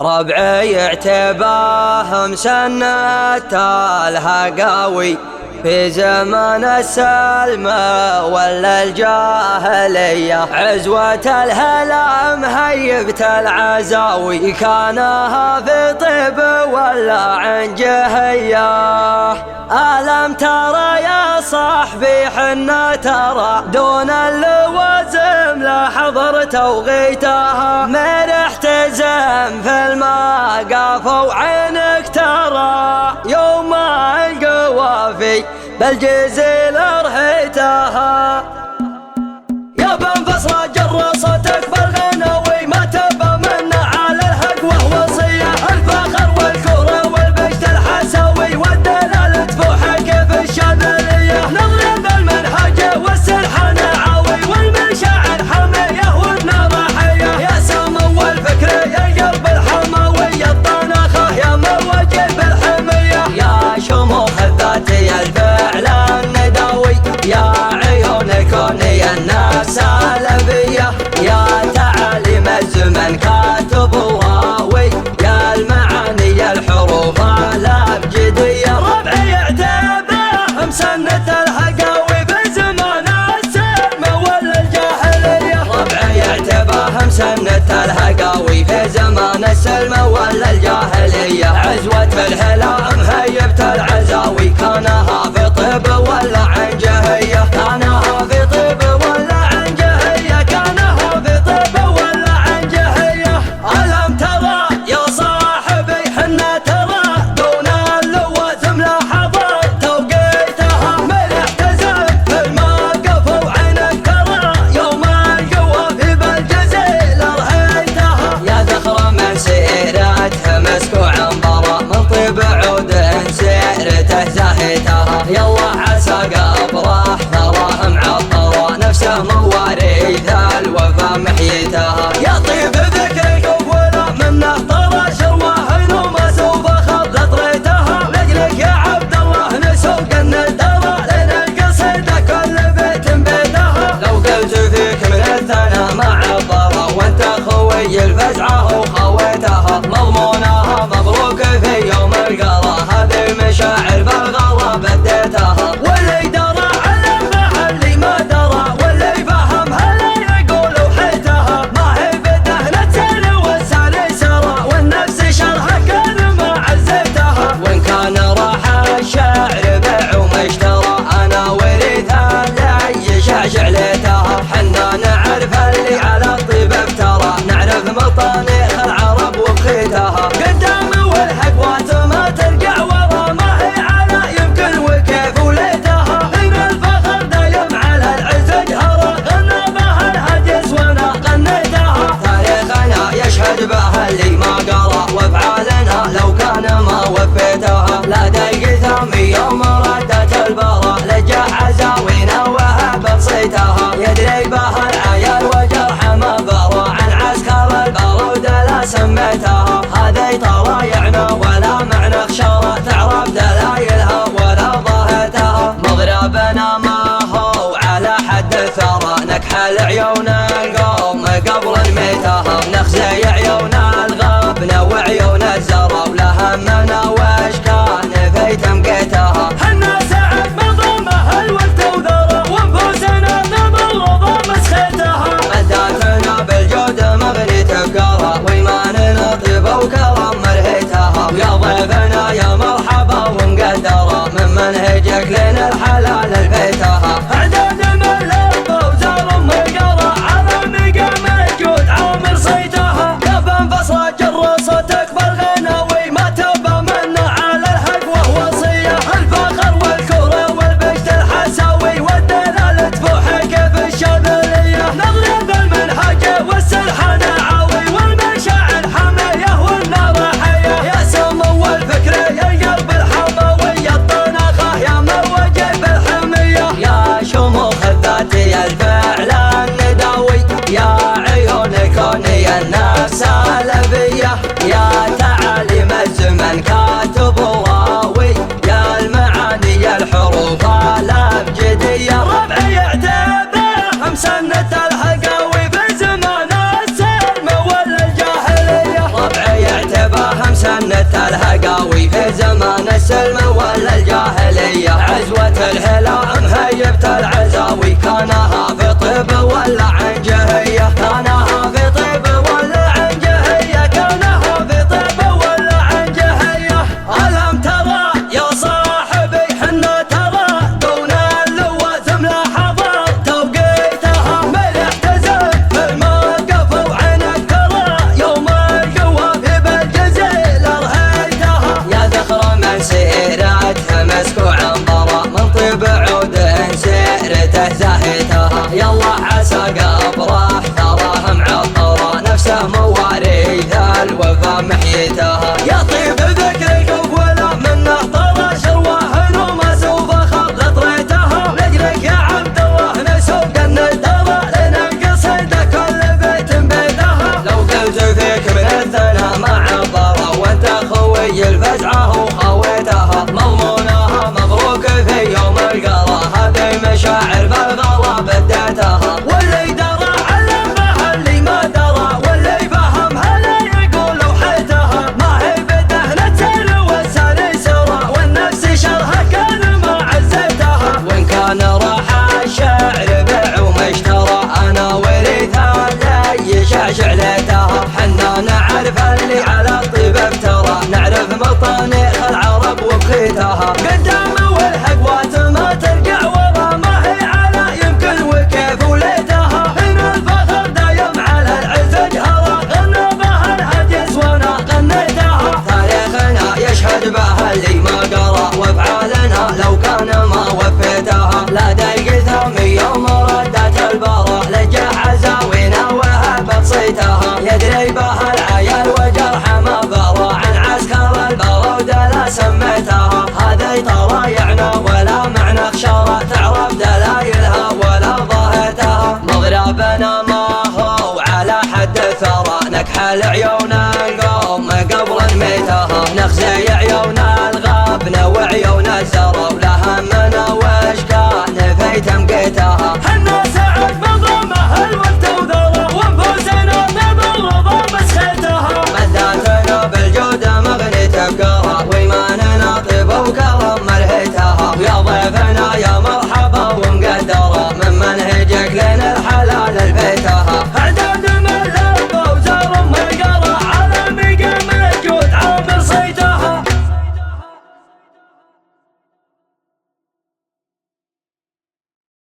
ربعي اعتباهم سنة الهقاوي في زمان السلمى ولا الجاهلية. عزوة الهلا مهيبة العزاوي كانها في طب ولا عن جهية. ألم ترى يا صاحبي حنا ترى دون اللوازم لا حضر توغيتها. مرح تزم في الماء قافوا عينك ترى يوم القوافي بالجزيل رحيتها. يا بن فصلة جر صوتك بالغناوي ما تبى منا على الحق وهو وصية. الفخر والكرة والبجد الحساوي والدلال تفوحك في الشاذلية. نضرب المنهج والسلحة نعاوي والمشاعر حمية والنراحية. يا سمو الفكر يا قلب الحماوي الطناخة يا مروج بالحمية. يا شموخ الذاتي الفعل النداوي يا عيون كوني الناس الأبية. يا تعاليم الزمن كاتب واوي يا المعاني الحروف الأبجدية. ربعي اعتباهم سنة الهقاوي في زمان السلمى ولا الجاهلية. ربعي اعتباهم سنة الهقاوي في زمان السلمى ولا الجاهلية. عزوة الهلا مهيبة العزاوي كانها في طب ولا عن جهية. كانها في طب ولا عن جهية. كانها في طب ولا عن جهية. ألم ترى يا صاحبي حنا ترى دون اللوازم لا حضر توقيتها. مرح تزم في الماء قفوا عينك ترى يوم القوافي بالجزيل رهيتها. يا ذخرة من سيرتها مسكو عنبرة من طيب عود سيرته زهيتها. يلا عسى قبره ثراه معطرة نفسه مواريث الوفا محيتها. يا طيب ذكرك ولا منه طرى شرواه وما سوف خض طريتها. لجلك يا عبد الله نسوق الندرة لين القصيدة كل بيت بيتها. لو قلت فيك من الثنا ما عبرة وانت خوي الفزعة وخويتها. مضمونها مبروك في يوم القرى هذه مشاعر بالغلا بديتها. واللي درى على المحلي ما درى واللي فهم هلا يقول وحيتها. ما هي بدهنة سر والسالي سرى والنفس شرها كل ما عزيتها. وان كان راح الشعر بيع وما اشترى انا وريث اللي شعشع ليتها. حنا نعرف اللي على الطيب افترى نعرف مطانيخ العرب وبخيتها. قدام والحقوات ما ترجع ورا ما هي على يمكن وكيف وليتها. ان الفخر دايم على العز جهرة غنى بها الهجس وانا غنيتها. تاريخنا يشهد بها اللي ما قرا وافعالنا لو كان ما وفيتها. لا دق ثامي يوم ردت البرا لجع عزاوينا وهب صيتها. يدري بها العيال وجرح ما برا عن عسكر البارود لا سميتها. هذي طرايعنا ولا معنى خشرة تعرف دلايلها ولا ضهيتها. مضربنا ما هو على حد الثرى نكحل عيون القوم قبل الميتها. نخزي عيون الغبن وعيون الزرى ولا همنا وش كان في تمقيتها. حنا سعد مضمها الوقت وذرى وانفسنا نبلض مسخيتها. مداتنا بالجود مغني تبقرها وإيماننا طيب وكرم مرهيتها. ويا ضيفنا يا مرحبا ومقدرة من منهجك لين الحلال البيتها. اعداد من لب وزار ام القرى على مقام الجود عامر صيتها. يا بن فصلة جر صوتك بالغناوي ما تبى منا على الحق وهو وصية. الفخر والكرة والبجد الحساوي والدلال تفوحك في الشاذلية. نضرب المنهج والسلحة نعاوي والمشاعر حمية والنراحية. يا سمو الفكر يا قلب الحماوي الطناخة يا مروج بالحمية. الهقاوي في زمان السلم ولا الجاهلية. عزوة الهلال مهيبة العزاوي كانها في طيب ولا عن جهية. كانها في طيب ولا عن جهية. كانها في طيب ولا عن جهية. ألم ترى يا صاحبي حنا ترى دون اللوث ملاحظات توقيتها ملح تزل في الموقف وعينك ترى يوم القوافي بالجزيل رهيتها. يا ذخر من سيرتها مسكوع ضرى من طيب عود سيرته زهيتها. يلا عسى قبره تراها معطره نفسه مواريث الوفا محيتها. يا طيب ذكرك ولا منه طرى شرواه وما سوف خلط ريتها. لجلك يا عبد الله نسوق الندرة لننقصد كل بيت بيتها. لو قلت فيك من الثنا ما عبره وانت خوي الفزعه وخويتها. مضمونها مبروك في يوم القرا هذه مشاعر بالغلا بديتها. واللي درى علمها اللي ما درى واللي فهمها لا يقول لوحتها. ما هي بدهنة والسالي سرى والنفس شرها كان ما عزتها. وان كان راح الشعر بيع ومشترى انا وريثها لا يشعشع ليتها. حنا نعرف اللي على الطيب افترى نعرف مطانيخ العرب وبخيتها. قدام والحقوات ما ترجع ورا ما هي على يمكن وكيف وليتها. هنا الفخر دايم على العز جهرا غنى بها الهديس وانا غنيتها. تاريخنا يشهد بها اللي ما قرا وافعالنا لو كان ما وفيتها. لا دايق ثامي يوم ردت البرا لجه عزاوينا وهبت صيتها. يدري بها العيال وجرح ما برا عن عسكر البرود لا سميتها. هذه طرايعنا ولا معنى خشارة تعرف دلايلها ولا ضاهتها. مضربنا ما هو على حد الثرى نكحل عيون القوم قبل نميتها. نخزي عيون الغبن وعيون الزرى ولا همنا واشكال نفيت مقيتها.